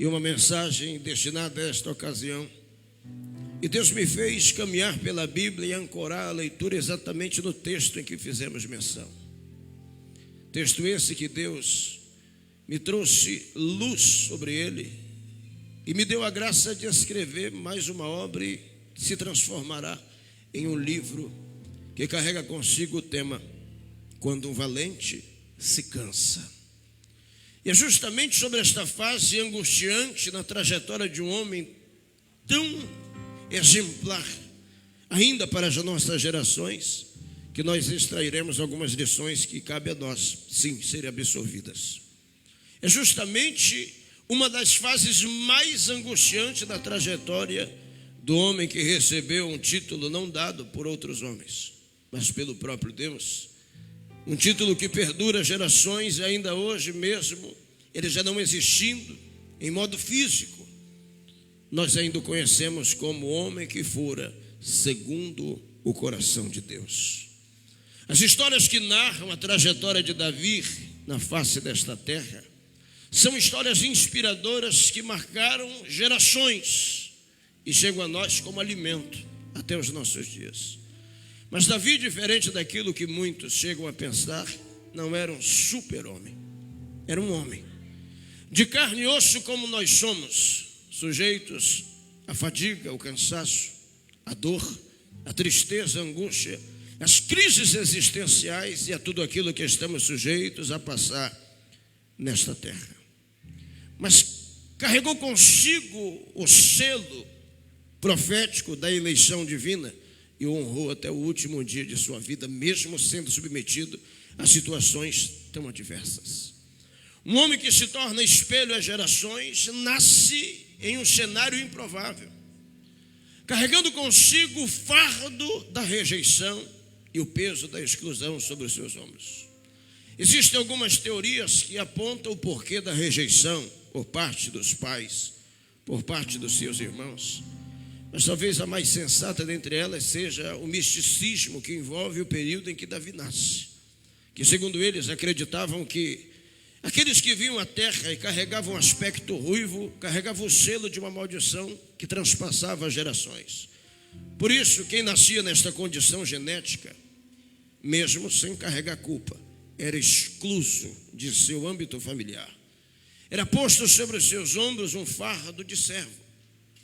e uma mensagem destinada a esta ocasião. E Deus me fez caminhar pela Bíblia e ancorar a leitura exatamente no texto em que fizemos menção. Texto esse que Deus me trouxe luz sobre ele e me deu a graça de escrever mais uma obra e se transformará em um livro que carrega consigo o tema Quando um Valente se Cansa. E é justamente sobre esta fase angustiante na trajetória de um homem tão exemplar, ainda para as nossas gerações, que nós extrairemos algumas lições que cabe a nós, sim, serem absorvidas. É justamente uma das fases mais angustiantes da trajetória do homem que recebeu um título não dado por outros homens, mas pelo próprio Deus. Um título que perdura gerações e ainda hoje mesmo, ele já não existindo em modo físico, nós ainda o conhecemos como homem que fora segundo o coração de Deus. As histórias que narram a trajetória de Davi na face desta terra são histórias inspiradoras que marcaram gerações e chegam a nós como alimento até os nossos dias. Mas Davi, diferente daquilo que muitos chegam a pensar, não era um super-homem, era um homem de carne e osso como nós somos, sujeitos à fadiga, ao cansaço, à dor, à tristeza, à angústia, às crises existenciais e a tudo aquilo que estamos sujeitos a passar nesta terra. Mas carregou consigo o selo profético da eleição divina e o honrou até o último dia de sua vida, mesmo sendo submetido a situações tão adversas. Um homem que se torna espelho às gerações nasce em um cenário improvável, carregando consigo o fardo da rejeição e o peso da exclusão sobre os seus ombros. Existem algumas teorias que apontam o porquê da rejeição por parte dos pais, por parte dos seus irmãos, mas talvez a mais sensata dentre elas seja o misticismo que envolve o período em que Davi nasce, que segundo eles acreditavam que aqueles que vinham à terra e carregavam um aspecto ruivo, carregavam o selo de uma maldição que transpassava as gerações. Por isso, quem nascia nesta condição genética, mesmo sem carregar culpa, era excluso de seu âmbito familiar. Era posto sobre os seus ombros um fardo de servo.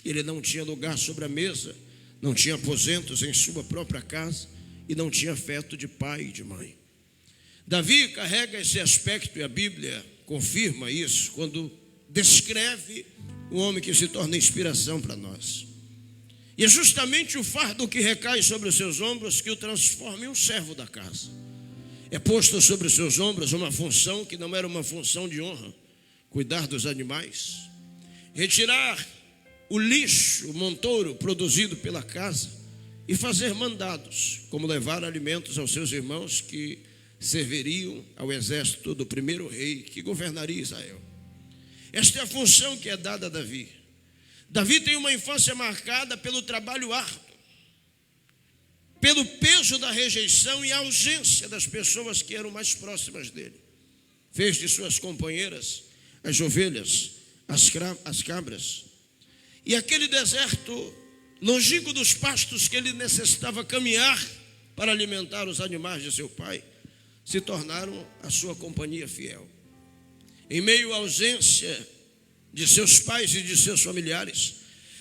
Ele não tinha lugar sobre a mesa, não tinha aposentos em sua própria casa e não tinha afeto de pai e de mãe. Davi carrega esse aspecto e a Bíblia confirma isso quando descreve o homem que se torna inspiração para nós. E é justamente o fardo que recai sobre os seus ombros que o transforma em um servo da casa. É posto sobre os seus ombros uma função que não era uma função de honra: cuidar dos animais, retirar o lixo, o montouro produzido pela casa e fazer mandados, como levar alimentos aos seus irmãos que serviriam ao exército do primeiro rei que governaria Israel. Esta é a função que é dada a Davi. Davi tem uma infância marcada pelo trabalho árduo, pelo peso da rejeição e a ausência das pessoas que eram mais próximas dele. Fez de suas companheiras as ovelhas, as cabras, e aquele deserto longínquo dos pastos que ele necessitava caminhar para alimentar os animais de seu pai, se tornaram a sua companhia fiel. Em meio à ausência de seus pais e de seus familiares,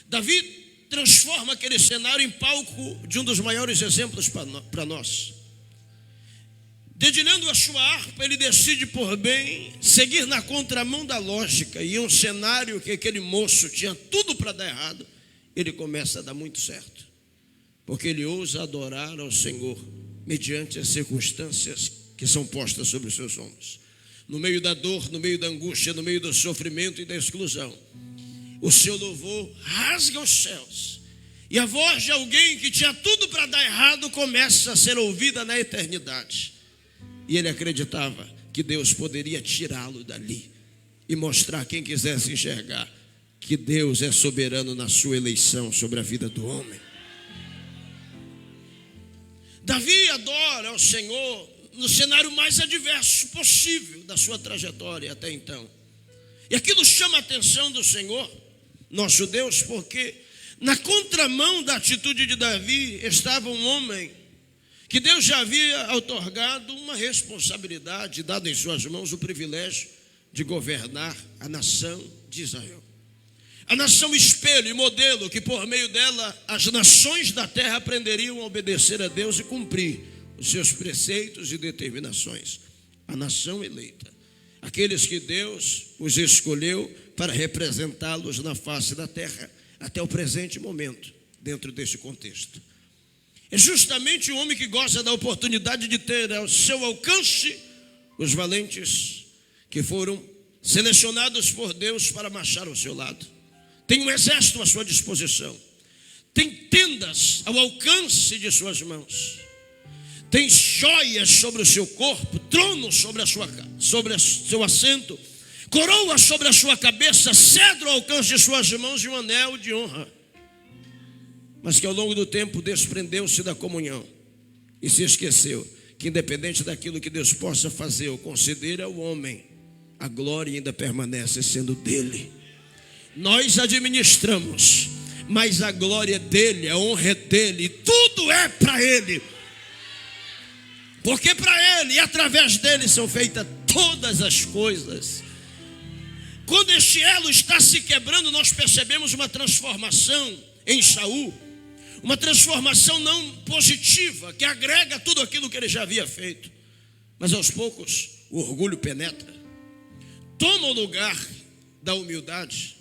Davi transforma aquele cenário em palco de um dos maiores exemplos para nós. Dedilhando a sua harpa, ele decide por bem seguir na contramão da lógica, e em um cenário que aquele moço tinha tudo para dar errado, ele começa a dar muito certo, porque ele ousa adorar ao Senhor mediante as circunstâncias que são postas sobre os seus ombros. No meio da dor, no meio da angústia, no meio do sofrimento e da exclusão, o seu louvor rasga os céus, e a voz de alguém que tinha tudo para dar errado começa a ser ouvida na eternidade. E ele acreditava que Deus poderia tirá-lo dali e mostrar a quem quisesse enxergar que Deus é soberano na sua eleição sobre a vida do homem. Davi adora ao Senhor no cenário mais adverso possível da sua trajetória até então. E aquilo chama a atenção do Senhor, nosso Deus, porque na contramão da atitude de Davi estava um homem que Deus já havia outorgado uma responsabilidade, dado em suas mãos o privilégio de governar a nação de Israel. A nação espelho e modelo que por meio dela as nações da terra aprenderiam a obedecer a Deus e cumprir os seus preceitos e determinações. A nação eleita, aqueles que Deus os escolheu para representá-los na face da terra até o presente momento, dentro desse contexto. É justamente o homem que gosta da oportunidade de ter ao seu alcance os valentes que foram selecionados por Deus para marchar ao seu lado. Tem um exército à sua disposição, tem tendas ao alcance de suas mãos, tem joias sobre o seu corpo, trono sobre seu assento, coroa sobre a sua cabeça, cedro ao alcance de suas mãos e um anel de honra. Mas que ao longo do tempo desprendeu-se da comunhão e se esqueceu que independente daquilo que Deus possa fazer ou conceder ao homem, a glória ainda permanece sendo dele. Nós administramos, mas a glória é dele, a honra é dele, tudo é para ele. Porque para ele e através dele são feitas todas as coisas. Quando este elo está se quebrando, nós percebemos uma transformação em Saul, uma transformação não positiva, que agrega tudo aquilo que ele já havia feito. Mas aos poucos o orgulho penetra, toma o lugar da humildade,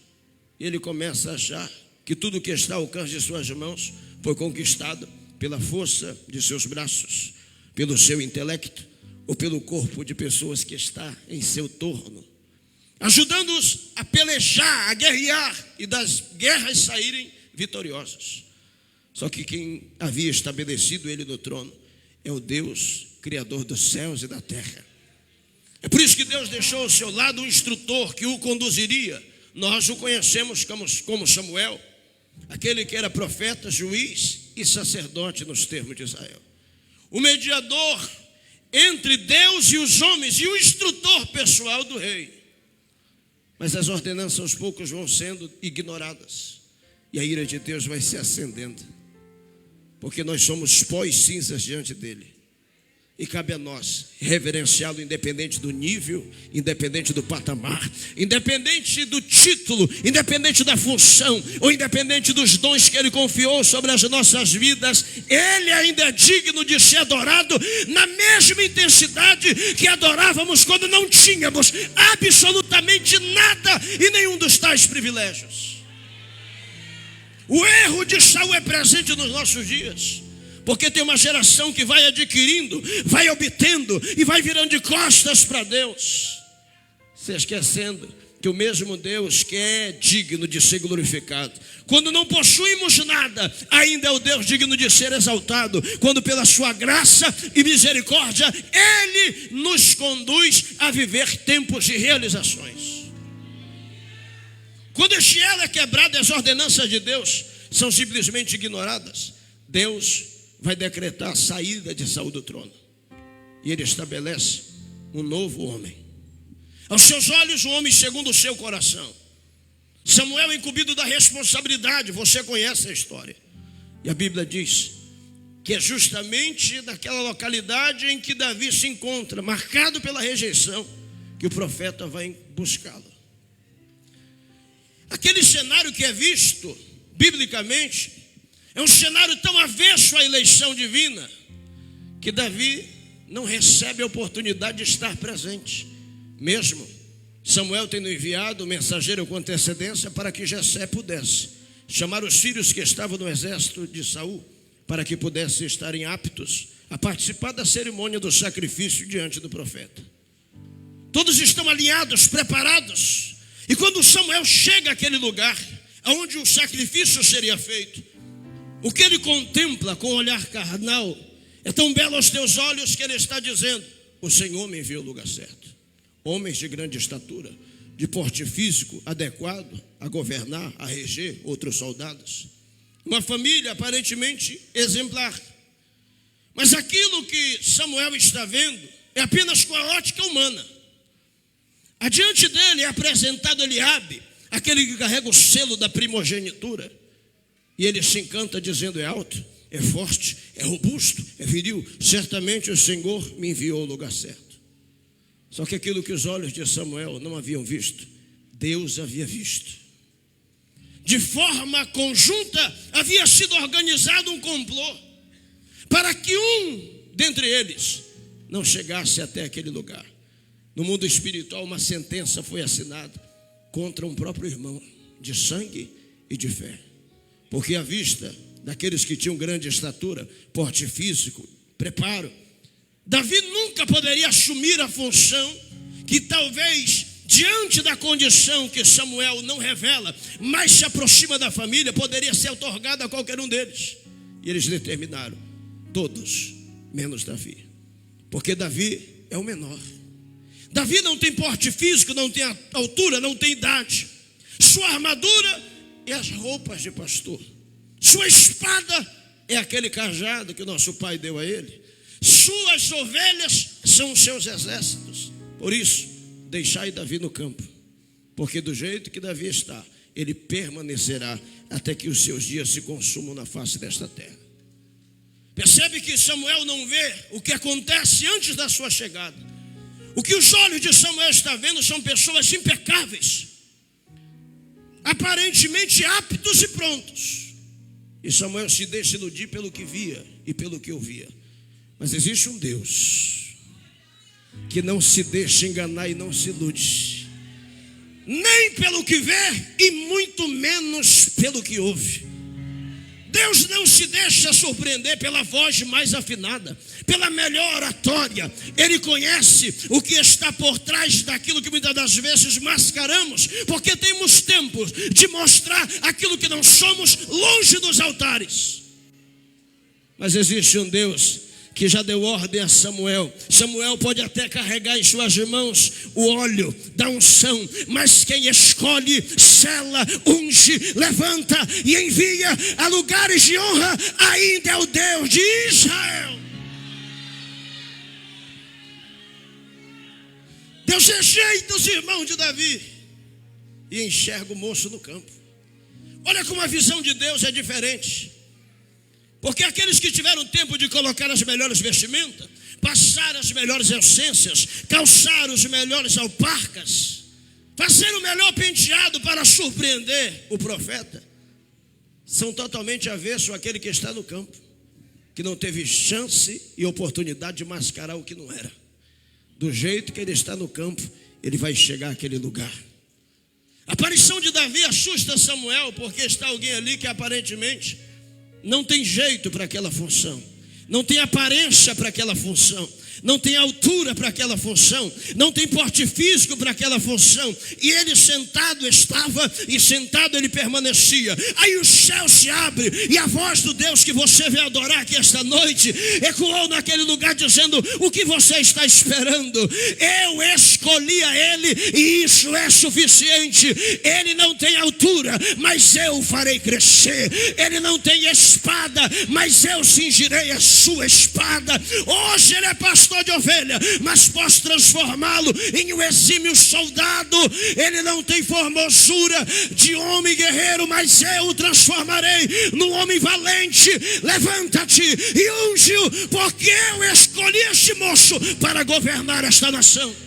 e ele começa a achar que tudo que está ao alcance de suas mãos foi conquistado pela força de seus braços, pelo seu intelecto ou pelo corpo de pessoas que está em seu torno, ajudando-os a pelejar, a guerrear e das guerras saírem vitoriosos. Só que quem havia estabelecido ele no trono é o Deus criador dos céus e da terra. É por isso que Deus deixou ao seu lado um instrutor que o conduziria. Nós o conhecemos como Samuel, aquele que era profeta, juiz e sacerdote nos termos de Israel. O mediador entre Deus e os homens e o instrutor pessoal do rei. Mas as ordenanças aos poucos vão sendo ignoradas e a ira de Deus vai se acendendo, porque nós somos pó e cinzas diante dele. E cabe a nós reverenciá-lo independente do nível, independente do patamar, independente do título, independente da função, ou independente dos dons que ele confiou sobre as nossas vidas. Ele ainda é digno de ser adorado na mesma intensidade que adorávamos quando não tínhamos absolutamente nada e nenhum dos tais privilégios. O erro de Saul é presente nos nossos dias, porque tem uma geração que vai adquirindo, vai obtendo e vai virando de costas para Deus, se esquecendo que o mesmo Deus que é digno de ser glorificado, quando não possuímos nada, ainda é o Deus digno de ser exaltado, quando pela sua graça e misericórdia Ele nos conduz a viver tempos de realizações. Quando este elo é quebrado, as ordenanças de Deus são simplesmente ignoradas, Deus vai decretar a saída de Saul do trono, e ele estabelece um novo homem. Aos seus olhos, um homem segundo o seu coração. Samuel é incumbido da responsabilidade, você conhece a história. E a Bíblia diz que é justamente naquela localidade em que Davi se encontra, marcado pela rejeição, que o profeta vai buscá-lo. Aquele cenário que é visto biblicamente é um cenário tão avesso à eleição divina que Davi não recebe a oportunidade de estar presente, mesmo Samuel tendo enviado o mensageiro com antecedência para que Jessé pudesse chamar os filhos que estavam no exército de Saul, para que pudessem estarem aptos a participar da cerimônia do sacrifício diante do profeta. Todos estão alinhados, preparados, e quando Samuel chega àquele lugar onde o sacrifício seria feito, o que ele contempla com o olhar carnal é tão belo aos teus olhos que ele está dizendo: o Senhor me enviou ao lugar certo. Homens de grande estatura, de porte físico adequado a governar, a reger outros soldados. Uma família aparentemente exemplar. Mas aquilo que Samuel está vendo é apenas com a ótica humana. Adiante dele é apresentado Eliabe, aquele que carrega o selo da primogenitura. E ele se encanta dizendo: é alto, é forte, é robusto, é viril. Certamente o Senhor me enviou ao lugar certo. Só que aquilo que os olhos de Samuel não haviam visto, Deus havia visto. De forma conjunta havia sido organizado um complô para que um dentre eles não chegasse até aquele lugar. No mundo espiritual, uma sentença foi assinada contra um próprio irmão, de sangue e de fé. Porque à vista daqueles que tinham grande estatura, porte físico, preparo, Davi nunca poderia assumir a função que talvez, diante da condição que Samuel não revela, mas se aproxima da família, poderia ser otorgada a qualquer um deles. E eles determinaram, todos, menos Davi. Porque Davi é o menor. Davi não tem porte físico, não tem altura, não tem idade. Sua armadura é as roupas de pastor. Sua espada é aquele cajado que o nosso pai deu a ele. Suas ovelhas são os seus exércitos. Por isso, deixai Davi no campo, porque do jeito que Davi está, ele permanecerá até que os seus dias se consumam na face desta terra. Percebe que Samuel não vê o que acontece antes da sua chegada. O que os olhos de Samuel estão vendo são pessoas impecáveis, aparentemente aptos e prontos. E Samuel se deixa iludir pelo que via e pelo que ouvia. Mas existe um Deus que não se deixa enganar e não se ilude, nem pelo que vê e muito menos pelo que ouve. Deus não se deixa surpreender pela voz mais afinada, pela melhor oratória. Ele conhece o que está por trás daquilo que muitas das vezes mascaramos, porque temos tempo de mostrar aquilo que não somos longe dos altares. Mas existe um Deus que já deu ordem a Samuel. Samuel pode até carregar em suas mãos o óleo da unção, mas quem escolhe, sela, unge, levanta e envia a lugares de honra ainda é o Deus de Israel. Deus rejeita os irmãos de Davi e enxerga o moço no campo. Olha como a visão de Deus é diferente. Porque aqueles que tiveram tempo de colocar as melhores vestimentas, passar as melhores essências, calçar os melhores alparcas, fazer o melhor penteado para surpreender o profeta, são totalmente avesso àquele que está no campo, que não teve chance e oportunidade de mascarar o que não era. Do jeito que ele está no campo, ele vai chegar àquele lugar. A aparição de Davi assusta Samuel, porque está alguém ali que aparentemente não tem jeito para aquela função, não tem aparência para aquela função, não tem altura para aquela função, não tem porte físico para aquela função. E ele sentado estava, e sentado ele permanecia. Aí o céu se abre, e a voz do Deus que você veio adorar aqui esta noite ecoou naquele lugar dizendo: o que você está esperando? Eu escolhi a ele, e isso é suficiente. Ele não tem altura, mas eu o farei crescer. Ele não tem espada, mas eu cingirei a sua espada. Hoje ele é pastor de ovelha, mas posso transformá-lo em um exímio soldado. Ele não tem formosura de homem guerreiro, mas eu o transformarei num homem valente. Levanta-te e unge-o, porque eu escolhi este moço para governar esta nação.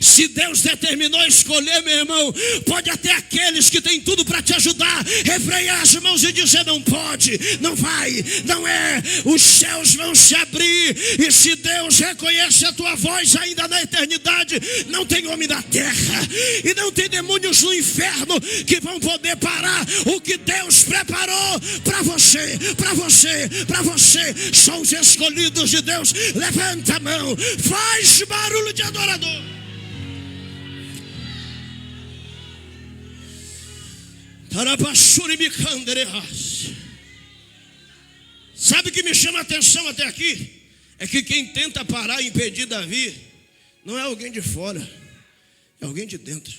Se Deus determinou escolher, meu irmão, pode até aqueles que têm tudo para te ajudar refrear as mãos e dizer: não pode, não vai, não é. Os céus vão se abrir, e se Deus reconhece a tua voz ainda na eternidade, não tem homem na terra e não tem demônios no inferno que vão poder parar o que Deus preparou para você, para você, para você. São os escolhidos de Deus. Levanta a mão, faz barulho de adorador. Sabe o que me chama a atenção até aqui? É que quem tenta parar e impedir Davi não é alguém de fora, é alguém de dentro.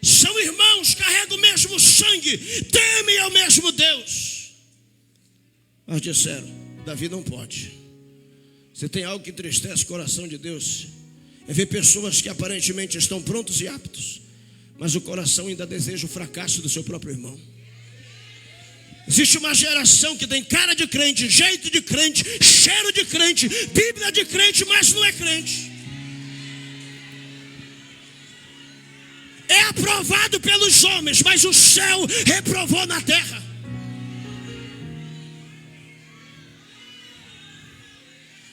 São irmãos, carregam o mesmo sangue, temem ao mesmo Deus. Mas disseram: Davi não pode. Se tem algo que entristece o coração de Deus, É ver pessoas que aparentemente estão prontos e aptos, mas o coração ainda deseja o fracasso do seu próprio irmão. Existe uma geração que tem cara de crente, jeito de crente, cheiro de crente, Bíblia de crente, mas não é crente. É aprovado pelos homens, mas o céu reprovou na terra.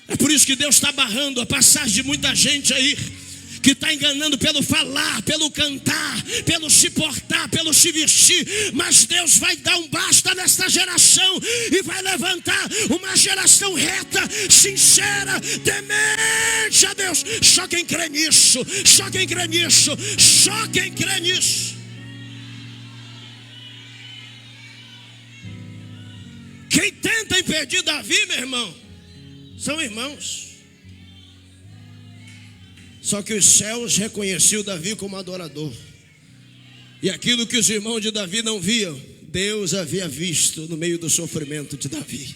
É por isso que Deus está barrando a passagem de muita gente aí, que está enganando pelo falar, pelo cantar, pelo se portar, pelo se vestir. Mas Deus vai dar um basta nesta geração e vai levantar uma geração reta, sincera, temente a Deus. Só quem crê nisso, só quem crê nisso, só quem crê nisso. Quem tenta impedir Davi, meu irmão, são irmãos. Só que os céus reconheciam Davi como adorador. E aquilo que os irmãos de Davi não viam, Deus havia visto no meio do sofrimento de Davi.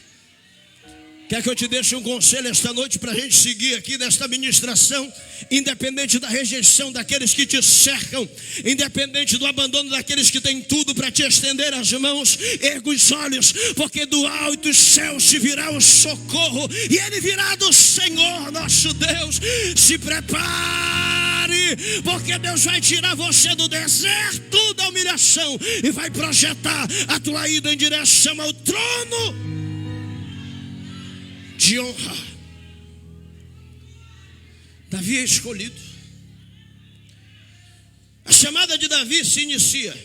Quer que eu te deixe um conselho esta noite para a gente seguir aqui nesta ministração? Independente da rejeição daqueles que te cercam, independente do abandono daqueles que têm tudo para te estender as mãos, erga os olhos, porque do alto dos céus te virá o socorro, e ele virá do Senhor nosso Deus. Se prepare, porque Deus vai tirar você do deserto da humilhação e vai projetar a tua ida em direção ao trono de honra. Davi é escolhido. A chamada de Davi se inicia.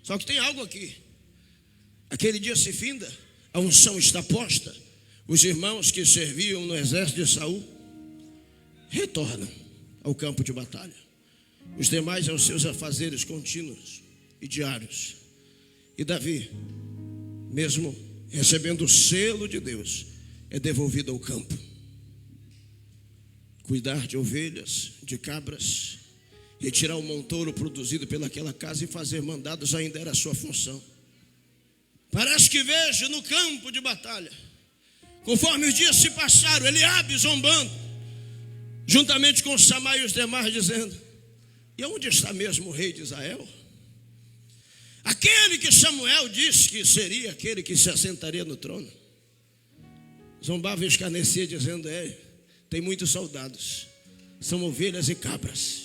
Só que tem algo aqui. Aquele dia se finda, a unção está posta. Os irmãos que serviam no exército de Saul retornam ao campo de batalha. Os demais aos seus afazeres contínuos e diários. E Davi, mesmo recebendo o selo de Deus, é devolvido ao campo. Cuidar de ovelhas, de cabras, retirar o montouro produzido pelaquela casa e fazer mandados ainda era a sua função. Parece que vejo no campo de batalha, conforme os dias se passaram, Eliabe zombando, juntamente com Samai e os demais, dizendo: e onde está mesmo o rei de Israel? Aquele que Samuel disse que seria aquele que se assentaria no trono. Zombava e escarnecia, dizendo: tem muitos soldados, são ovelhas e cabras.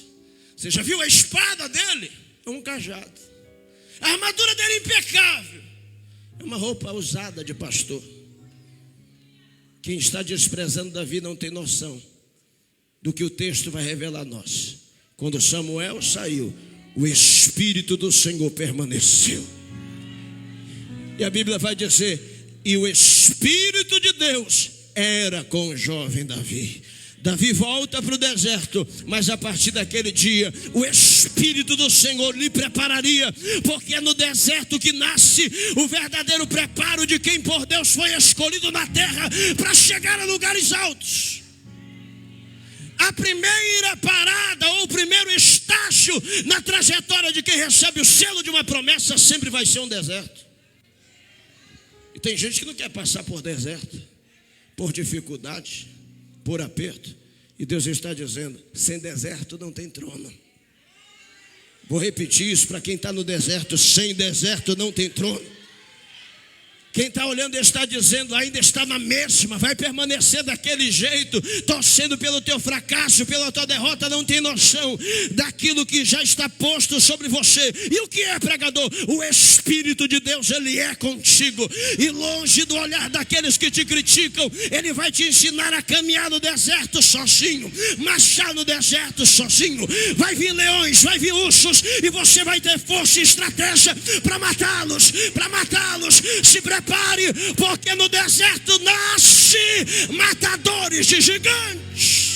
Você já viu a espada dele? É um cajado. A armadura dele é impecável, é uma roupa usada de pastor. Quem está desprezando Davi não tem noção do que o texto vai revelar a nós. Quando Samuel saiu, o Espírito do Senhor permaneceu. E a Bíblia vai dizer: e o Espírito de Deus era com o jovem Davi. Davi volta para o deserto, mas a partir daquele dia o Espírito do Senhor lhe prepararia, porque é no deserto que nasce o verdadeiro preparo de quem por Deus foi escolhido na terra para chegar a lugares altos. A primeira parada ou o primeiro estágio na trajetória de quem recebe o selo de uma promessa sempre vai ser um deserto. E tem gente que não quer passar por deserto, por dificuldade, por aperto. E Deus está dizendo: sem deserto não tem trono. Vou repetir isso para quem está no deserto: sem deserto não tem trono. Quem está olhando está dizendo: ainda está na mesma, vai permanecer daquele jeito, torcendo pelo teu fracasso, pela tua derrota, não tem noção daquilo que já está posto sobre você. E o que é, pregador? O Espírito de Deus, ele é contigo, e longe do olhar daqueles que te criticam, ele vai te ensinar a caminhar no deserto sozinho, marchar no deserto sozinho. Vai vir leões, vai vir ursos, e você vai ter força e estratégia para matá-los, Se prepare, porque no deserto nasce matadores de gigantes.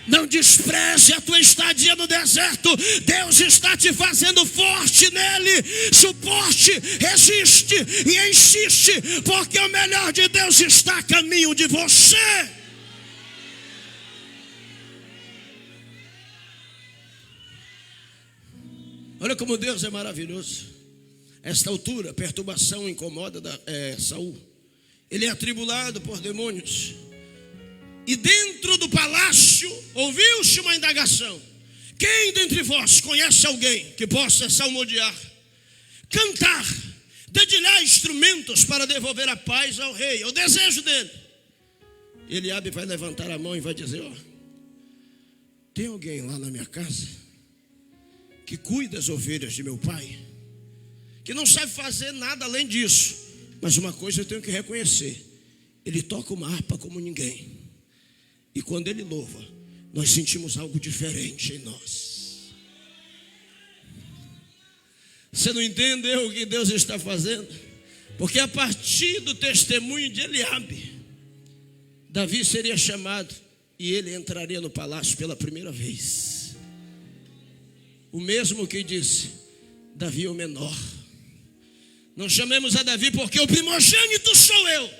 Não despreze a tua estadia no deserto. Deus está te fazendo forte nele. Suporte, resiste e insiste, porque o melhor de Deus está a caminho de você. Olha como Deus é maravilhoso. Esta altura, perturbação incomoda Saul. Ele é atribulado por demônios. E dentro do palácio ouviu-se uma indagação: quem dentre vós conhece alguém que possa salmodiar, cantar, dedilhar instrumentos para devolver a paz ao rei? É o desejo dele. Eliabe vai levantar a mão e vai dizer: ó, tem alguém lá na minha casa que cuida das ovelhas de meu pai, que não sabe fazer nada além disso, mas uma coisa eu tenho que reconhecer: ele toca uma harpa como ninguém. E quando ele louva, nós sentimos algo diferente em nós. Você não entendeu o que Deus está fazendo? Porque a partir do testemunho de Eliabe, Davi seria chamado e ele entraria no palácio pela primeira vez. O mesmo que disse: Davi é o menor. Não chamemos a Davi porque o primogênito sou eu.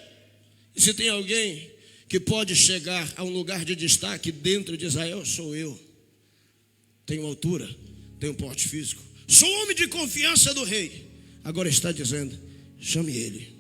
E se tem alguém que pode chegar a um lugar de destaque dentro de Israel, sou eu. Tenho altura, tenho porte físico, sou homem de confiança do rei. Agora está dizendo: chame ele,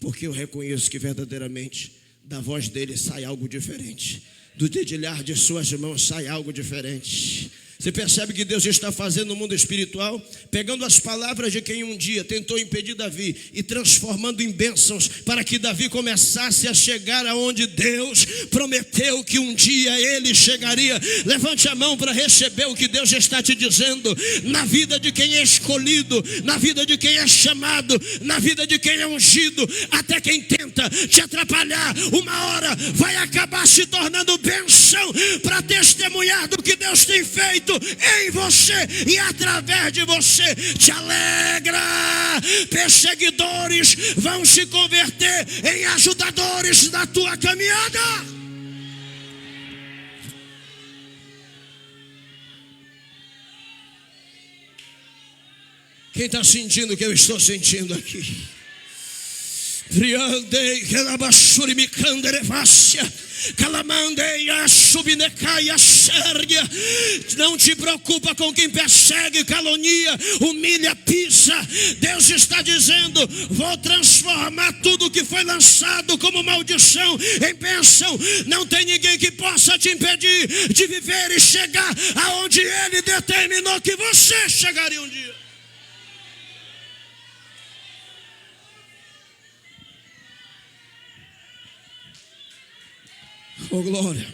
porque eu reconheço que verdadeiramente da voz dele sai algo diferente, do dedilhar de suas mãos sai algo diferente. Você percebe que Deus está fazendo no mundo espiritual, pegando as palavras de quem um dia tentou impedir Davi e transformando em bênçãos para que Davi começasse a chegar aonde Deus prometeu que um dia ele chegaria. Levante a mão para receber o que Deus está te dizendo na vida de quem é escolhido, na vida de quem é chamado, na vida de quem é ungido. Até quem tenta te atrapalhar, uma hora vai acabar se tornando bênção para testemunhar do que Deus tem feito em você e através de você. Te alegra. Perseguidores vão se converter em ajudadores da tua caminhada. Quem está sentindo o que eu estou sentindo aqui? Não te preocupa com quem persegue, calonia, humilha, pisa. Deus está dizendo: vou transformar tudo que foi lançado como maldição em bênção. Não tem ninguém que possa te impedir de viver e chegar aonde Ele determinou que você chegaria um dia. Oh, glória.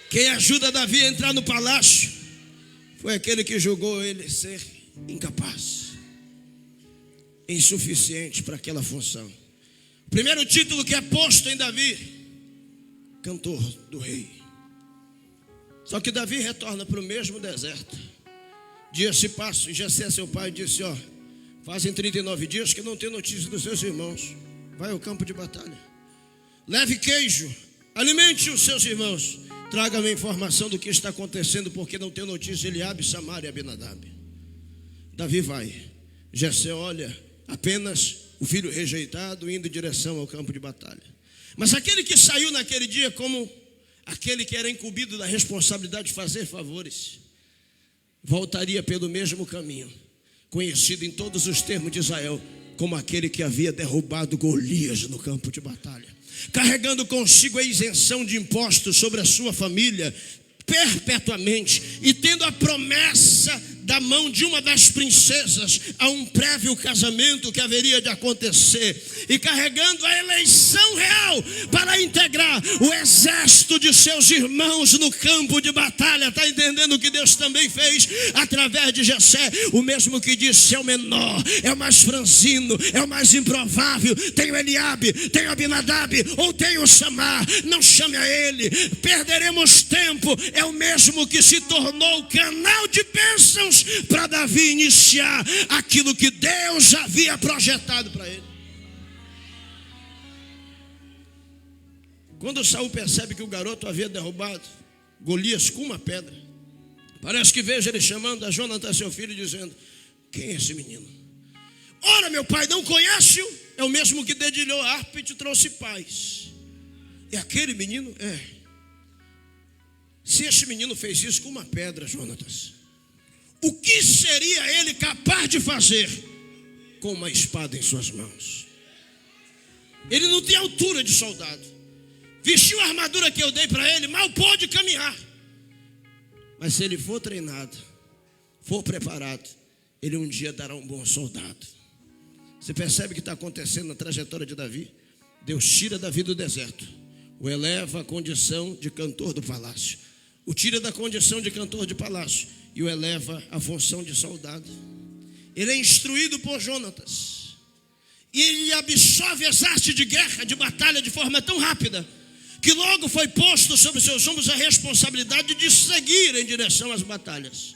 Quem ajuda Davi a entrar no palácio foi aquele que julgou ele ser incapaz, insuficiente para aquela função. O primeiro título que é posto em Davi: cantor do rei. Só que Davi retorna para o mesmo deserto. Dias se passam e Jessé, seu pai, disse: ó, fazem 39 dias que não tem notícia dos seus irmãos. Vai ao campo de batalha, leve queijo, alimente os seus irmãos, traga-me informação do que está acontecendo, porque não tem notícia de Eliabe, Samar e Abinadab. Davi vai. Jessé olha apenas o filho rejeitado indo em direção ao campo de batalha. Mas aquele que saiu naquele dia como aquele que era incumbido da responsabilidade de fazer favores, voltaria pelo mesmo caminho, conhecido em todos os termos de Israel como aquele que havia derrubado Golias no campo de batalha, carregando consigo a isenção de impostos sobre a sua família perpetuamente, e tendo a promessa da mão de uma das princesas a um prévio casamento que haveria de acontecer, e carregando a eleição real para integrar o exército de seus irmãos no campo de batalha. Está entendendo o que Deus também fez através de Jessé? O mesmo que disse: é o menor, é o mais franzino, é o mais improvável. Tem o Eliabe, tem o Abinadab ou tem o Samar, não chame a ele, perderemos tempo. É o mesmo que se tornou canal de bênçãos para Davi iniciar aquilo que Deus havia projetado para ele. Quando Saul percebe que o garoto havia derrubado Golias com uma pedra, parece que veja ele chamando a Jonatã, seu filho, dizendo: quem é esse menino? Ora, meu pai, não conhece-o? É o mesmo que dedilhou a harpa e te trouxe paz. E aquele menino? Se esse menino fez isso com uma pedra, Jonatas, o que seria ele capaz de fazer com uma espada em suas mãos. Ele não tem altura de soldado. Vestiu a armadura que eu dei para ele, mal pode caminhar. Mas se ele for treinado, for preparado, ele um dia dará um bom soldado. Você percebe o que está acontecendo na trajetória de Davi? Deus tira Davi do deserto, o eleva à condição de cantor do palácio, o tira da condição de cantor de palácio e o eleva à função de soldado. Ele é instruído por Jonatas e ele absorve as artes de guerra, de batalha de forma tão rápida que logo foi posto sobre seus ombros a responsabilidade de seguir em direção às batalhas.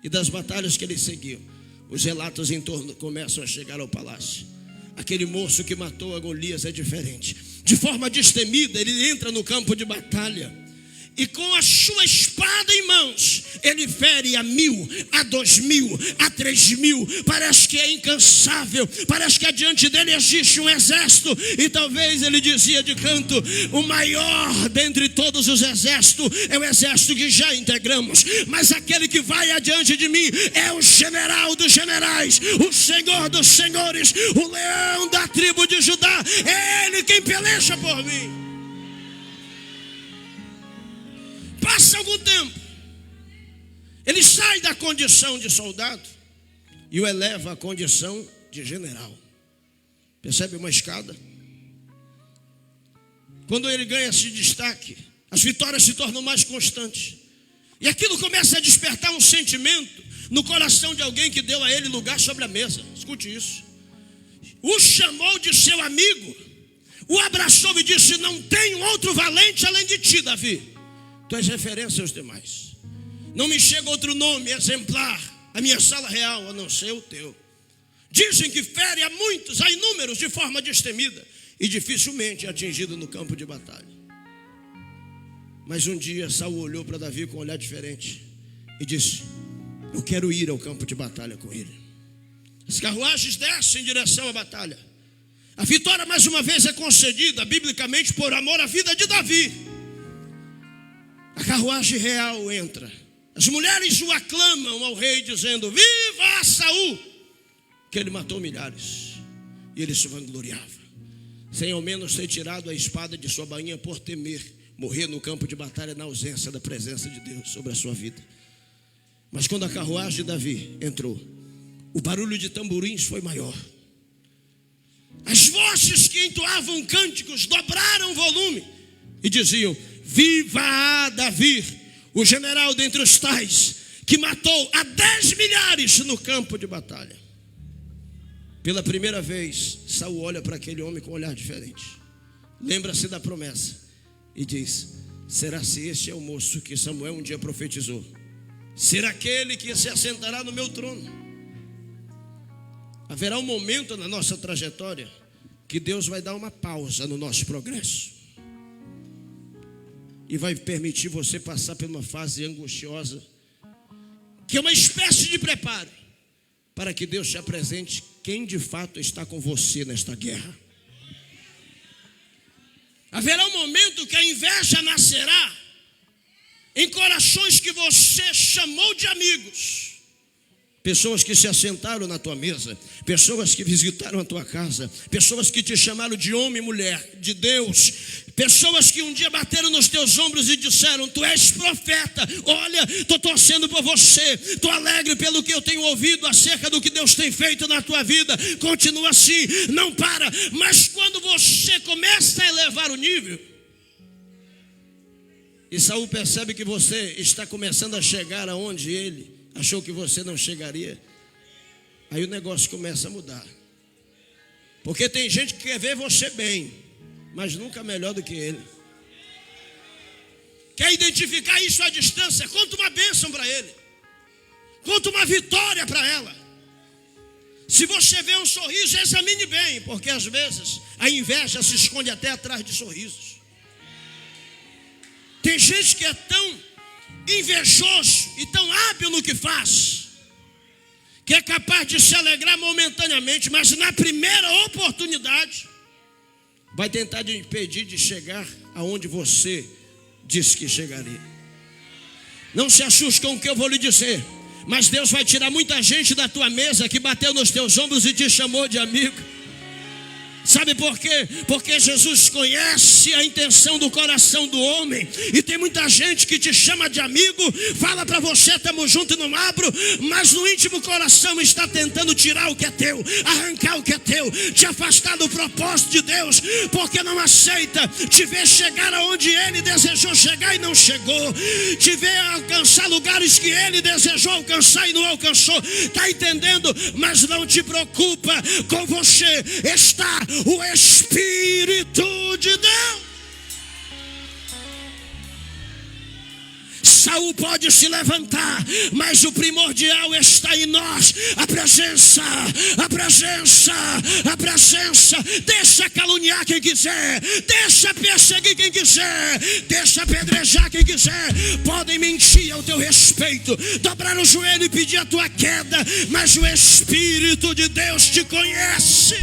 E das batalhas que ele seguiu, os relatos em torno começam a chegar ao palácio. Aquele moço que matou a Golias é diferente. De forma destemida, ele entra no campo de batalha e com a sua espada em mãos, ele fere a 1.000, a 2.000, a 3.000. Parece que é incansável, parece que adiante dele existe um exército. E talvez ele dizia de canto: o maior dentre todos os exércitos é o exército que já integramos, mas aquele que vai adiante de mim é o general dos generais, o Senhor dos senhores, o leão da tribo de Judá. É ele quem peleja por mim. Passa algum tempo, ele sai da condição de soldado e o eleva à condição de general. Percebe uma escada? Quando ele ganha esse destaque, as vitórias se tornam mais constantes. E aquilo começa a despertar um sentimento no coração de alguém que deu a ele lugar sobre a mesa. Escute isso. O chamou de seu amigo, o abraçou e disse: não tenho outro valente além de ti, Davi. Tu és referência aos demais. Não me chega outro nome exemplar à minha sala real a não ser o teu. Dizem que fere a muitos, a inúmeros, de forma destemida e dificilmente é atingido no campo de batalha. Mas um dia Saul olhou para Davi com um olhar diferente e disse: eu quero ir ao campo de batalha com ele. As carruagens descem em direção à batalha. A vitória mais uma vez é concedida biblicamente por amor à vida de Davi. A carruagem real entra. As mulheres o aclamam ao rei dizendo: viva Saul, que ele matou milhares. E ele se vangloriava, sem ao menos ter tirado a espada de sua bainha por temer morrer no campo de batalha na ausência da presença de Deus sobre a sua vida. Mas quando a carruagem de Davi entrou, o barulho de tamborins foi maior. As vozes que entoavam cânticos dobraram o volume e diziam: viva Davi, o general dentre os tais, que matou a 10 milhares no campo de batalha. Pela primeira vez, Saul olha para aquele homem com um olhar diferente. Lembra-se da promessa e diz: será se este é o moço que Samuel um dia profetizou? Será aquele que se assentará no meu trono? Haverá um momento na nossa trajetória que Deus vai dar uma pausa no nosso progresso e vai permitir você passar por uma fase angustiosa, que é uma espécie de preparo, para que Deus te apresente quem de fato está com você nesta guerra. Haverá um momento que a inveja nascerá em corações que você chamou de amigos. Pessoas que se assentaram na tua mesa, pessoas que visitaram a tua casa, pessoas que te chamaram de homem e mulher, de Deus, pessoas que um dia bateram nos teus ombros e disseram: tu és profeta, olha, estou torcendo por você, estou alegre pelo que eu tenho ouvido acerca do que Deus tem feito na tua vida, continua assim, não para. Mas quando você começa a elevar o nível, e Saul percebe que você está começando a chegar aonde ele achou que você não chegaria, aí o negócio começa a mudar. Porque tem gente que quer ver você bem, mas nunca melhor do que ele. Quer identificar isso à distância? Conta uma bênção para ele, conta uma vitória para ela. Se você vê um sorriso, examine bem, porque às vezes a inveja se esconde até atrás de sorrisos. Tem gente que é tão invejoso e tão hábil no que faz, que é capaz de se alegrar momentaneamente, mas na primeira oportunidade vai tentar te impedir de chegar aonde você disse que chegaria. Não se assuste com o que eu vou lhe dizer, Mas Deus vai tirar muita gente da tua mesa que bateu nos teus ombros e te chamou de amigo. Sabe por quê? Porque Jesus conhece a intenção do coração do homem. E tem muita gente que te chama de amigo, fala para você, estamos juntos e não abro, mas no íntimo coração está tentando tirar o que é teu, arrancar o que é teu, te afastar do propósito de Deus, porque não aceita te ver chegar aonde Ele desejou chegar e não chegou, te ver alcançar lugares que Ele desejou alcançar e não alcançou. Está entendendo? Mas não te preocupa, com você está o Espírito de Deus. Saul pode se levantar, mas o primordial está em nós. A presença. Deixa caluniar quem quiser, deixa perseguir quem quiser, deixa apedrejar quem quiser. Podem mentir ao teu respeito, dobrar o joelho e pedir a tua queda, mas o Espírito de Deus te conhece.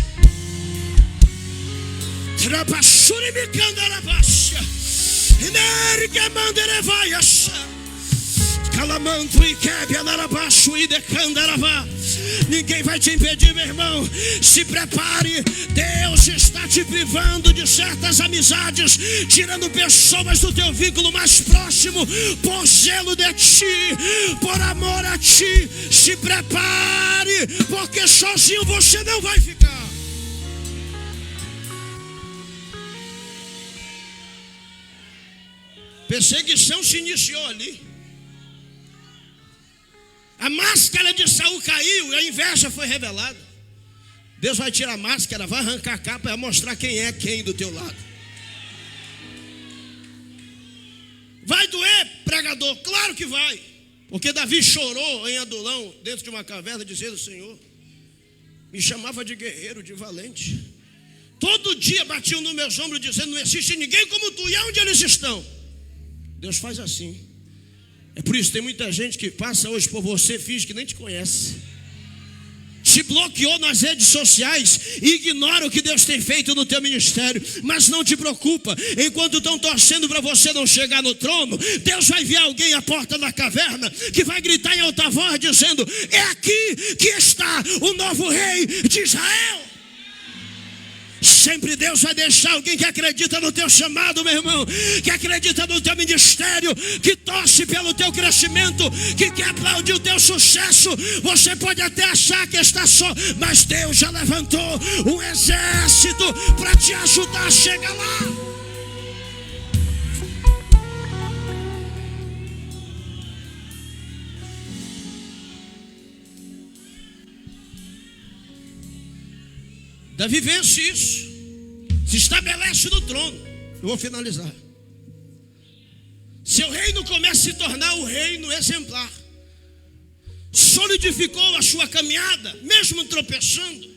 Ninguém vai te impedir, meu irmão. Se prepare. Deus está te privando de certas amizades, tirando pessoas do teu vínculo mais próximo, por zelo de ti, por amor a ti. Se prepare, porque sozinho você não vai ficar. Perseguição se iniciou ali. A máscara de Saul caiu e a inveja foi revelada. Deus vai tirar a máscara, vai arrancar a capa e vai mostrar quem é quem do teu lado. Vai doer, pregador? Claro que vai. Porque Davi chorou em Adulão, dentro de uma caverna, dizendo: Senhor, me chamava de guerreiro, de valente. Todo dia batiam nos meus ombros dizendo: não existe ninguém como tu. E aonde eles estão? Deus faz assim. É por isso que tem muita gente que passa hoje por você, finge que nem te conhece, te bloqueou nas redes sociais e ignora o que Deus tem feito no teu ministério. Mas não te preocupa, enquanto estão torcendo para você não chegar no trono, Deus vai enviar alguém à porta da caverna que vai gritar em alta voz dizendo: é aqui que está o novo rei de Israel. Sempre Deus vai deixar alguém que acredita no teu chamado, meu irmão, que acredita no teu ministério, que torce pelo teu crescimento, que quer aplaudir o teu sucesso. Você pode até achar que está só, mas Deus já levantou um exército para te ajudar a chegar lá. Davi vence isso, se estabelece no trono. Eu vou finalizar. Seu reino começa a se tornar um reino exemplar. Solidificou a sua caminhada, mesmo tropeçando.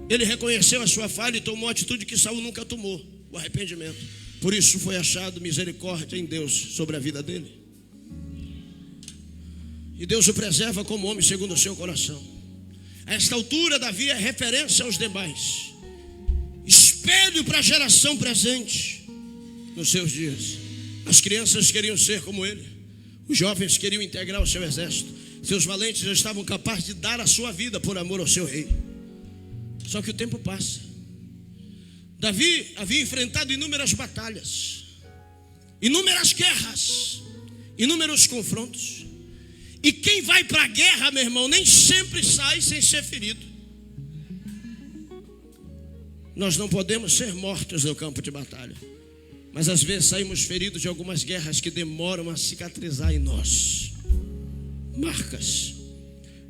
Ele reconheceu a sua falha e tomou a atitude que Saul nunca tomou: o arrependimento. Por isso foi achado misericórdia em Deus sobre a vida dele. E Deus o preserva como homem segundo o seu coração. A esta altura, Davi é referência aos demais, espelho para a geração presente. Nos seus dias, as crianças queriam ser como ele, os jovens queriam integrar o seu exército, seus valentes já estavam capazes de dar a sua vida por amor ao seu rei. Só que o tempo passa. Davi havia enfrentado inúmeras batalhas, inúmeras guerras, inúmeros confrontos. E quem vai para a guerra, meu irmão, nem sempre sai sem ser ferido. Nós não podemos ser mortos no campo de batalha, mas às vezes saímos feridos de algumas guerras que demoram a cicatrizar em nós. Marcas,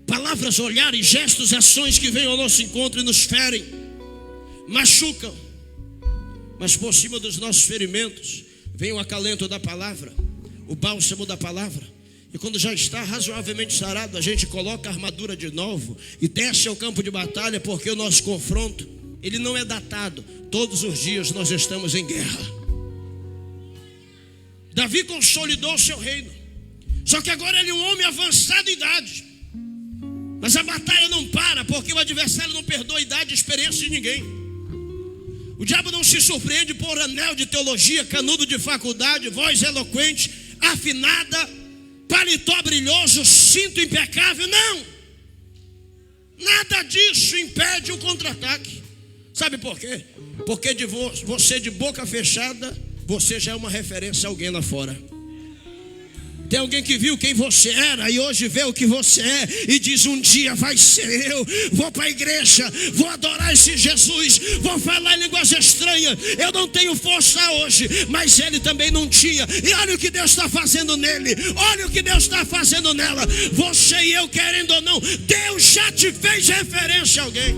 palavras, olhares, gestos, ações que vêm ao nosso encontro e nos ferem, machucam. Mas por cima dos nossos ferimentos vem o acalento da palavra, o bálsamo da palavra. E quando já está razoavelmente sarado, a gente coloca a armadura de novo e desce ao campo de batalha, porque o nosso confronto, ele não é datado. Todos os dias nós estamos em guerra. Davi consolidou o seu reino, só que agora ele é um homem avançado em idade. Mas a batalha não para, porque o adversário não perdoa a idade e experiência de ninguém. O diabo não se surpreende por anel de teologia, canudo de faculdade, voz eloquente, afinada, paletó brilhoso, cinto impecável, não. Nada disso impede o contra-ataque. Sabe por quê? Porque você de boca fechada, você já é uma referência a alguém lá fora. Tem alguém que viu quem você era e hoje vê o que você é e diz: um dia vai ser eu. Vou para a igreja, vou adorar esse Jesus, vou falar em línguas estranhas. Eu não tenho força hoje, mas ele também não tinha. E olha o que Deus está fazendo nele, olha o que Deus está fazendo nela. Você e eu, querendo ou não, Deus já te fez referência a alguém.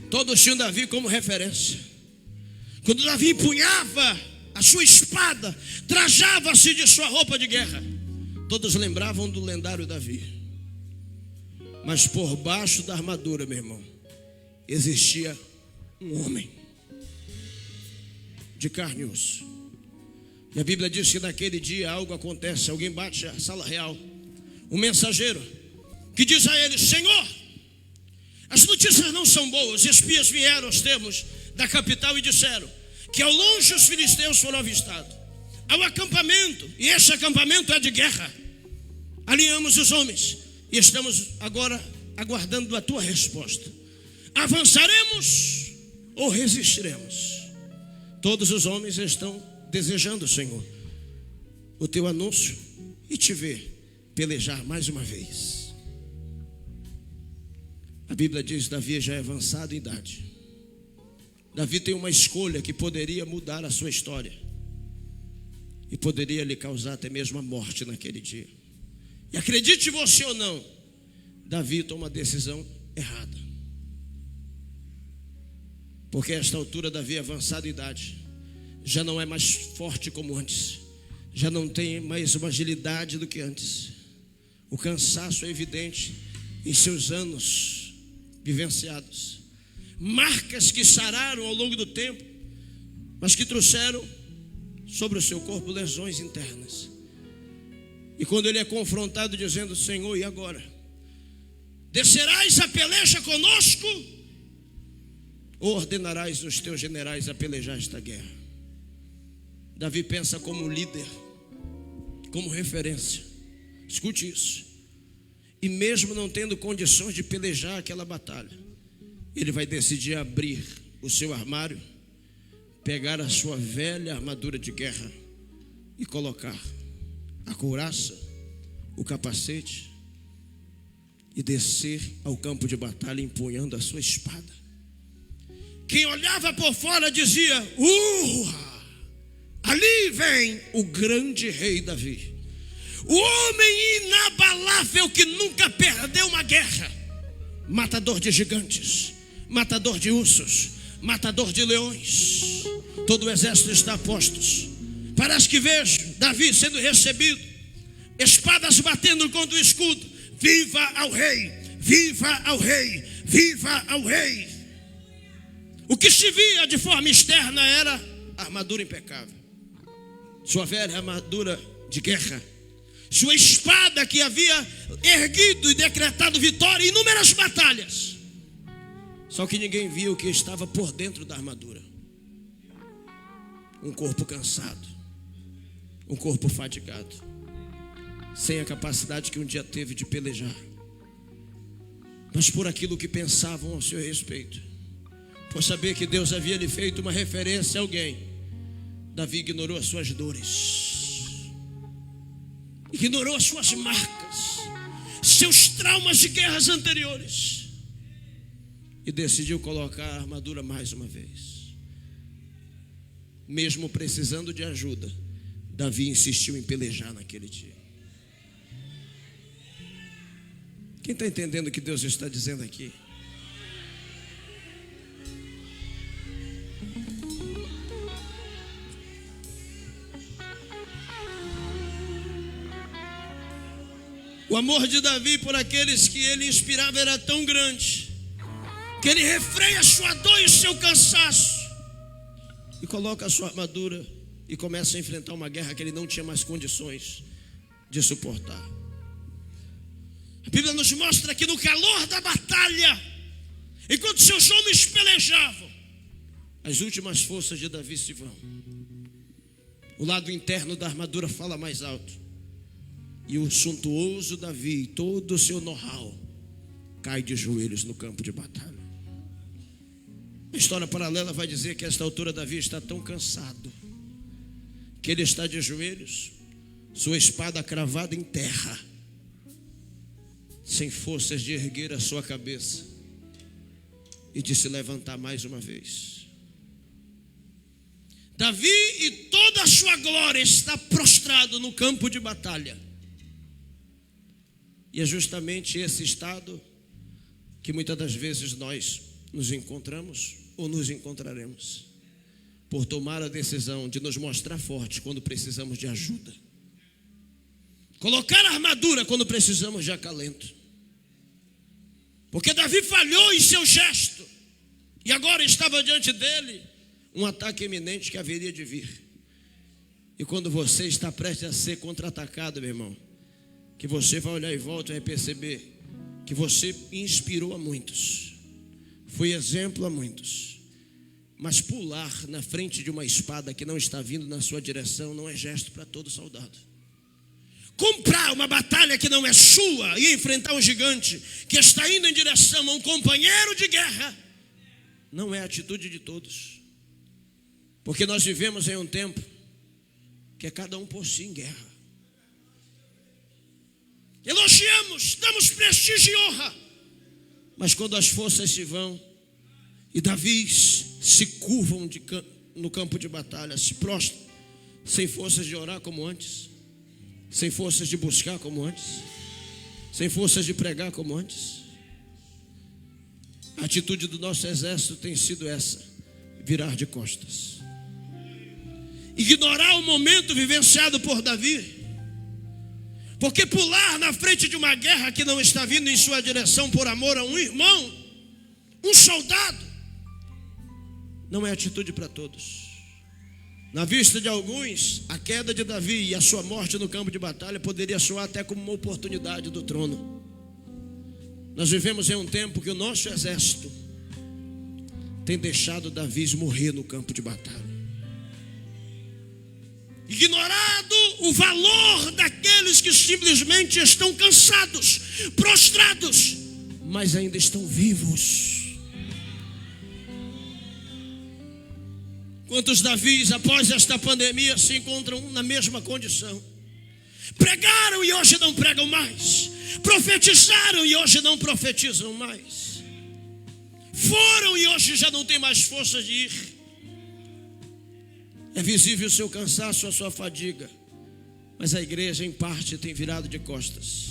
Todos tinham Davi como referência. Quando Davi empunhava a sua espada, trajava-se de sua roupa de guerra, todos lembravam do lendário Davi. Mas por baixo da armadura, meu irmão, existia um homem de carne e osso. E a Bíblia diz que naquele dia algo acontece. Alguém bate a sala real, um mensageiro que diz a ele: Senhor, as notícias não são boas. Espias vieram aos termos da capital e disseram que ao longe os filisteus foram avistados, ao acampamento, e esse acampamento é de guerra. Alinhamos os homens e estamos agora aguardando a tua resposta. Avançaremos ou resistiremos? Todos os homens estão desejando, Senhor, o teu anúncio e te ver pelejar mais uma vez. A Bíblia diz: Davi já é avançado em idade. Davi tem uma escolha que poderia mudar a sua história e poderia lhe causar até mesmo a morte naquele dia. E acredite você ou não, Davi toma uma decisão errada. Porque a esta altura Davi é avançado em idade, já não é mais forte como antes, já não tem mais uma agilidade do que antes. O cansaço é evidente em seus anos vivenciados. Marcas que sararam ao longo do tempo, mas que trouxeram sobre o seu corpo lesões internas. E quando ele é confrontado dizendo: Senhor, e agora? Descerás a peleja conosco? Ou ordenarás os teus generais a pelejar esta guerra? Davi pensa como líder, como referência. Escute isso. E mesmo não tendo condições de pelejar aquela batalha, ele vai decidir abrir o seu armário, pegar a sua velha armadura de guerra e colocar a couraça, o capacete e descer ao campo de batalha empunhando a sua espada. Quem olhava por fora dizia: ali vem o grande rei Davi, o homem inabalável que nunca perdeu uma guerra, matador de gigantes, matador de ursos, matador de leões. Todo o exército está a postos. Parece que vejo Davi sendo recebido, espadas batendo contra o escudo. Viva ao rei, viva ao rei, viva ao rei. O que se via de forma externa era a armadura impecável, sua velha armadura de guerra, sua espada que havia erguido e decretado vitória em inúmeras batalhas. Só que ninguém via o que estava por dentro da armadura. Um corpo cansado, um corpo fadigado, sem a capacidade que um dia teve de pelejar, mas por aquilo que pensavam ao seu respeito, por saber que Deus havia lhe feito uma referência a alguém, Davi ignorou as suas dores, ignorou as suas marcas, seus traumas de guerras anteriores, e decidiu colocar a armadura mais uma vez. Mesmo precisando de ajuda, Davi insistiu em pelejar naquele dia. Quem está entendendo o que Deus está dizendo aqui? O amor de Davi por aqueles que ele inspirava era tão grande que ele refreia a sua dor e o seu cansaço e coloca a sua armadura e começa a enfrentar uma guerra que ele não tinha mais condições de suportar. A Bíblia nos mostra que no calor da batalha, enquanto seus homens pelejavam, as últimas forças de Davi se vão. O lado interno da armadura fala mais alto. E o suntuoso Davi, todo o seu know-how, cai de joelhos no campo de batalha. A história paralela vai dizer que a esta altura Davi está tão cansado que ele está de joelhos, sua espada cravada em terra, sem forças de erguer a sua cabeça e de se levantar mais uma vez. Davi e toda a sua glória está prostrado no campo de batalha. E é justamente esse estado que muitas das vezes nós nos encontramos ou nos encontraremos, por tomar a decisão de nos mostrar fortes quando precisamos de ajuda, colocar a armadura quando precisamos de acalento. Porque Davi falhou em seu gesto, e agora estava diante dele um ataque iminente que haveria de vir. E quando você está prestes a ser contra-atacado, meu irmão, que você vai olhar em volta e vai perceber que você inspirou a muitos, foi exemplo a muitos, mas pular na frente de uma espada que não está vindo na sua direção não é gesto para todo soldado. Comprar uma batalha que não é sua e enfrentar um gigante que está indo em direção a um companheiro de guerra não é a atitude de todos. Porque nós vivemos em um tempo que é cada um por si em guerra. Elogiamos, damos prestígio e honra, mas quando as forças se vão e Davis se curvam no campo de batalha, se prostram, sem forças de orar como antes, sem forças de buscar como antes, sem forças de pregar como antes. A atitude do nosso exército tem sido essa: virar de costas, ignorar o momento vivenciado por Davi. Porque pular na frente de uma guerra que não está vindo em sua direção por amor a um irmão, um soldado, não é atitude para todos. Na vista de alguns, a queda de Davi e a sua morte no campo de batalha poderia soar até como uma oportunidade do trono. Nós vivemos em um tempo que o nosso exército tem deixado Davi morrer no campo de batalha, ignorado o valor daqueles que simplesmente estão cansados, prostrados, mas ainda estão vivos. Quantos Davis após esta pandemia se encontram na mesma condição? Pregaram e hoje não pregam mais, profetizaram e hoje não profetizam mais, foram e hoje já não tem mais força de ir. É visível o seu cansaço, a sua fadiga, mas a igreja em parte tem virado de costas.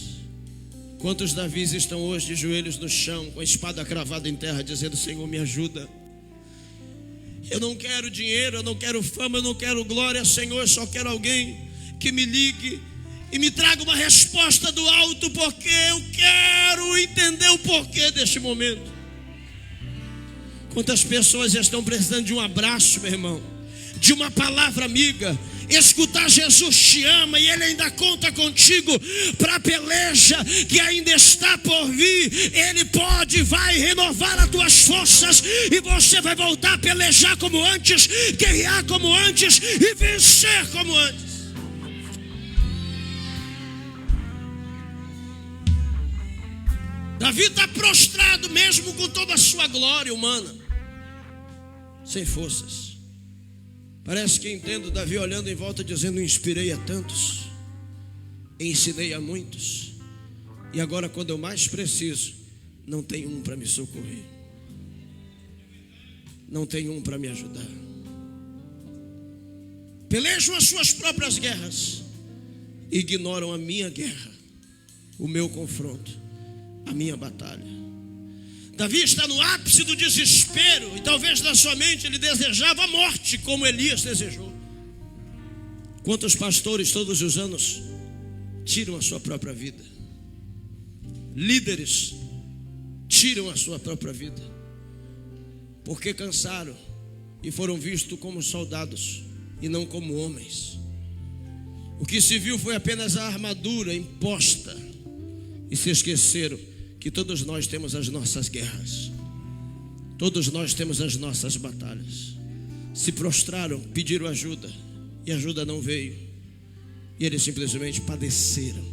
Quantos Davis estão hoje de joelhos no chão, com a espada cravada em terra, dizendo: Senhor, me ajuda. Eu não quero dinheiro, eu não quero fama, eu não quero glória, Senhor, eu só quero alguém que me ligue e me traga uma resposta do alto, porque eu quero entender o porquê deste momento. Quantas pessoas estão precisando de um abraço, meu irmão, de uma palavra amiga, escutar Jesus te ama e Ele ainda conta contigo para a peleja que ainda está por vir. Ele pode e vai renovar as tuas forças e você vai voltar a pelejar como antes, guerrear como antes e vencer como antes. Davi está prostrado mesmo com toda a sua glória humana, sem forças. Parece que entendo Davi olhando em volta dizendo: inspirei a tantos, ensinei a muitos, e agora quando eu mais preciso, não tem um para me socorrer, não tem um para me ajudar. Pelejam as suas próprias guerras, ignoram a minha guerra, o meu confronto, a minha batalha. Davi está no ápice do desespero, e talvez na sua mente ele desejava a morte, como Elias desejou. Quantos pastores todos os anos tiram a sua própria vida? Líderes tiram a sua própria vida, porque cansaram e foram vistos como soldados e não como homens. O que se viu foi apenas a armadura imposta, e se esqueceram que todos nós temos as nossas guerras, todos nós temos as nossas batalhas. Se prostraram, pediram ajuda, e e a ajuda não veio. E eles simplesmente padeceram.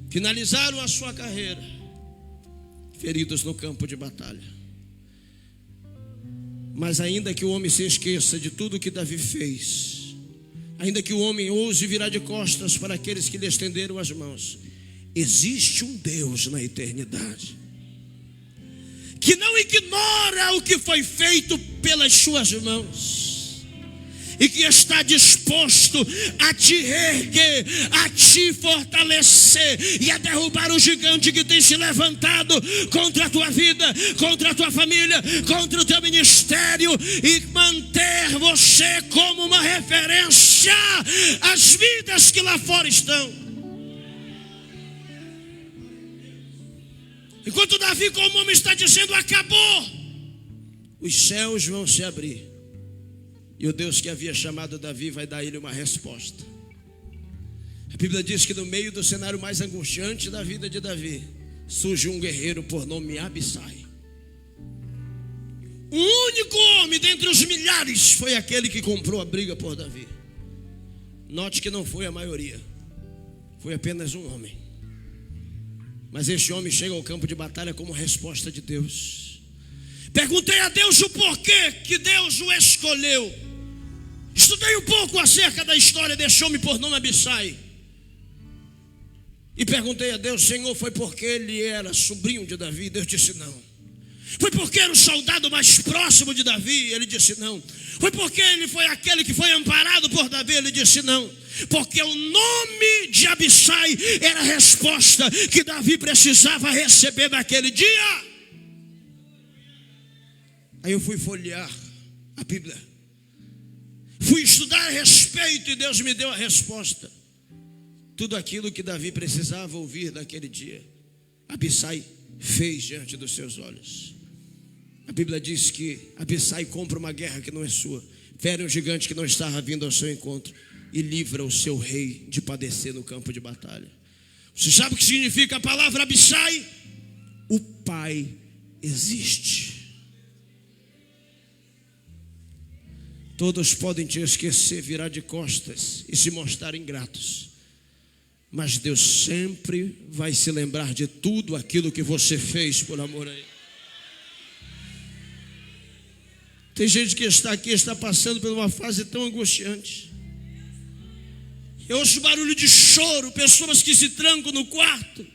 Finalizaram a sua carreira, feridos no campo de batalha. Mas ainda que o homem se esqueça de tudo que Davi fez, ainda que o homem ouse virar de costas para aqueles que lhe estenderam as mãos, existe um Deus na eternidade que não ignora o que foi feito pelas suas mãos e que está disposto a te reerguer, a te fortalecer e a derrubar o gigante que tem se levantado contra a tua vida, contra a tua família, contra o teu ministério, e manter você como uma referência às vidas que lá fora estão. Enquanto Davi, como homem, está dizendo acabou, os céus vão se abrir e o Deus que havia chamado Davi vai dar a ele uma resposta. A Bíblia diz que no meio do cenário mais angustiante da vida de Davi, surge um guerreiro por nome Abissai. O único homem dentre os milhares foi aquele que comprou a briga por Davi. Note que não foi a maioria, foi apenas um homem. Mas este homem chega ao campo de batalha como resposta de Deus. Perguntei a Deus o porquê que Deus o escolheu. Estudei um pouco acerca da história deste homem por nome Abissai. E perguntei a Deus: Senhor, foi porque ele era sobrinho de Davi? Deus disse não. Foi porque era o soldado mais próximo de Davi? Ele disse não. Foi porque ele foi aquele que foi amparado por Davi? Ele disse não. Porque o nome de Abissai era a resposta que Davi precisava receber naquele dia. Aí eu fui folhear a Bíblia, fui estudar a respeito, e Deus me deu a resposta. Tudo aquilo que Davi precisava ouvir naquele dia, Abissai fez diante dos seus olhos. A Bíblia diz que Abissai compra uma guerra que não é sua, fere um gigante que não estava vindo ao seu encontro e livra o seu rei de padecer no campo de batalha. Você sabe o que significa a palavra Abissai? O Pai existe. Todos podem te esquecer, virar de costas e se mostrar ingratos, mas Deus sempre vai se lembrar de tudo aquilo que você fez por amor a Ele. Tem gente que está aqui, está passando por uma fase tão angustiante. Eu ouço barulho de choro, pessoas que se trancam no quarto,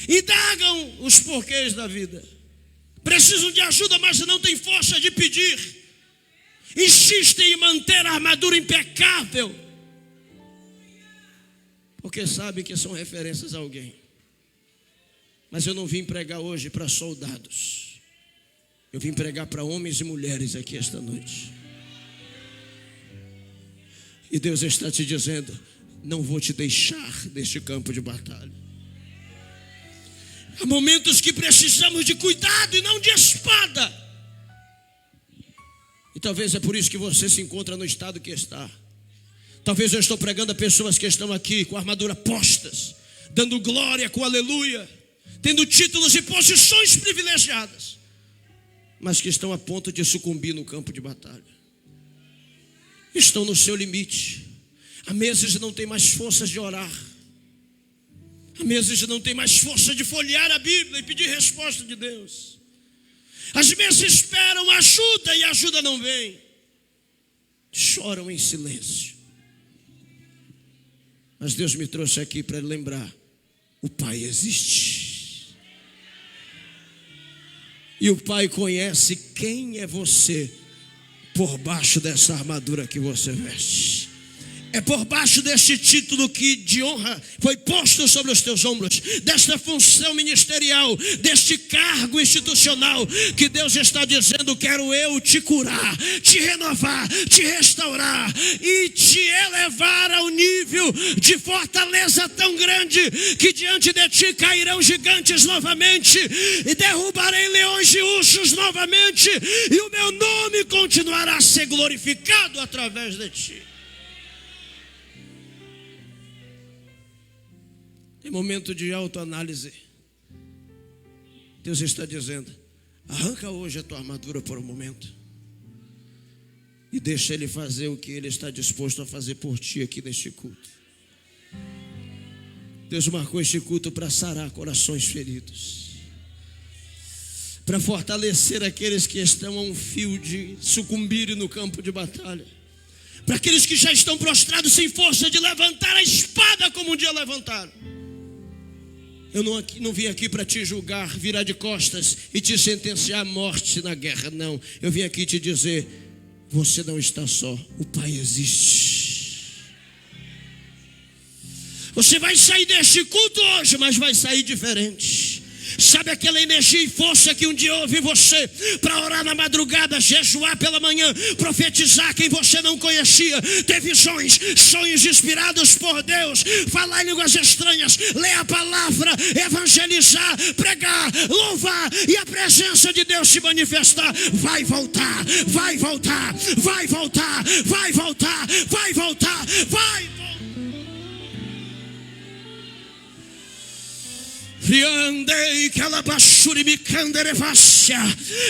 indagam os porquês da vida, precisam de ajuda, mas não têm força de pedir, insistem em manter a armadura impecável, porque sabem que são referências a alguém. Mas eu não vim pregar hoje para soldados, eu vim pregar para homens e mulheres aqui esta noite. E Deus está te dizendo: não vou te deixar deste campo de batalha. Há momentos que precisamos de cuidado e não de espada. E talvez é por isso que você se encontra no estado que está. Talvez eu estou pregando a pessoas que estão aqui com a armadura postas, dando glória com aleluia, tendo títulos e posições privilegiadas, mas que estão a ponto de sucumbir no campo de batalha. Estão no seu limite. Há meses não tem mais forças de orar. Há meses não tem mais força de folhear a Bíblia e pedir resposta de Deus. Às vezes esperam ajuda e a ajuda não vem. Choram em silêncio. Mas Deus me trouxe aqui para lembrar: o Pai existe. E o Pai conhece quem é você por baixo dessa armadura que você veste. É por baixo deste título que de honra foi posto sobre os teus ombros, desta função ministerial, deste cargo institucional, que Deus está dizendo: quero eu te curar, te renovar, te restaurar e te elevar ao nível de fortaleza tão grande que diante de ti cairão gigantes novamente e derrubarei leões e ursos novamente, e o meu nome continuará a ser glorificado através de ti. Em momento de autoanálise, Deus está dizendo: arranca hoje a tua armadura por um momento e deixa Ele fazer o que Ele está disposto a fazer por ti aqui neste culto. Deus marcou este culto para sarar corações feridos, para fortalecer aqueles que estão a um fio de sucumbirem no campo de batalha, para aqueles que já estão prostrados sem força de levantar a espada como um dia levantaram. Eu não vim aqui para te julgar, virar de costas e te sentenciar à morte na guerra, não. Eu vim aqui te dizer: você não está só, o Pai existe. Você vai sair deste culto hoje, mas vai sair diferente. Sabe aquela energia e força que um dia houve em você para orar na madrugada, jejuar pela manhã, profetizar quem você não conhecia, ter visões, sonhos inspirados por Deus, falar em línguas estranhas, ler a palavra, evangelizar, pregar, louvar e a presença de Deus se manifestar? Vai voltar, vai voltar, vai voltar, vai voltar, vai voltar, vai voltar.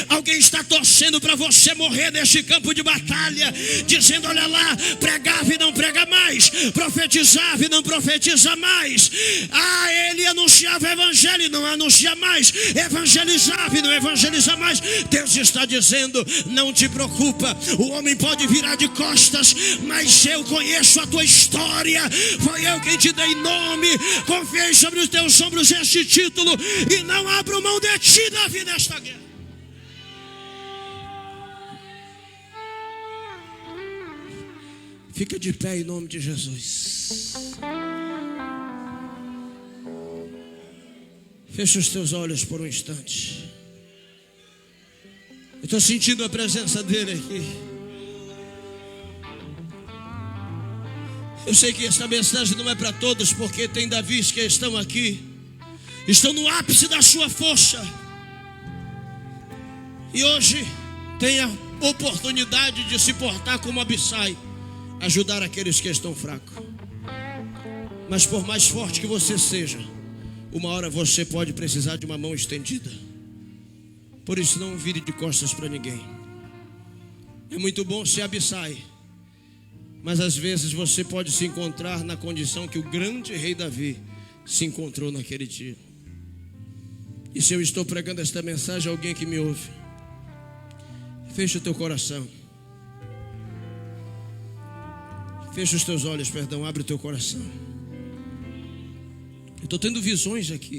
Alguém está torcendo para você morrer neste campo de batalha, dizendo: olha lá, pregava e não prega mais, profetizava e não profetiza mais. Ele anunciava o evangelho e não anuncia mais, evangelizava e não evangeliza mais. Deus está dizendo: não te preocupa, o homem pode virar de costas, mas eu conheço a tua história, foi eu quem te dei nome, confiei sobre os teus ombros este título, e não abro mão de ti, Davi, nesta guerra. Fica de pé em nome de Jesus. Fecha os teus olhos por um instante. Eu estou sentindo a presença dele aqui. Eu sei que esta mensagem não é para todos, porque tem Davis que estão aqui, estão no ápice da sua força, e hoje tem a oportunidade de se portar como Abissai, ajudar aqueles que estão fracos. Mas por mais forte que você seja, uma hora você pode precisar de uma mão estendida. Por isso, não vire de costas para ninguém. É muito bom ser Abissai, mas às vezes você pode se encontrar na condição que o grande rei Davi se encontrou naquele dia. E se eu estou pregando esta mensagem a alguém que me ouve, fecha o teu coração, fecha os teus olhos, abre o teu coração. Eu estou tendo visões aqui.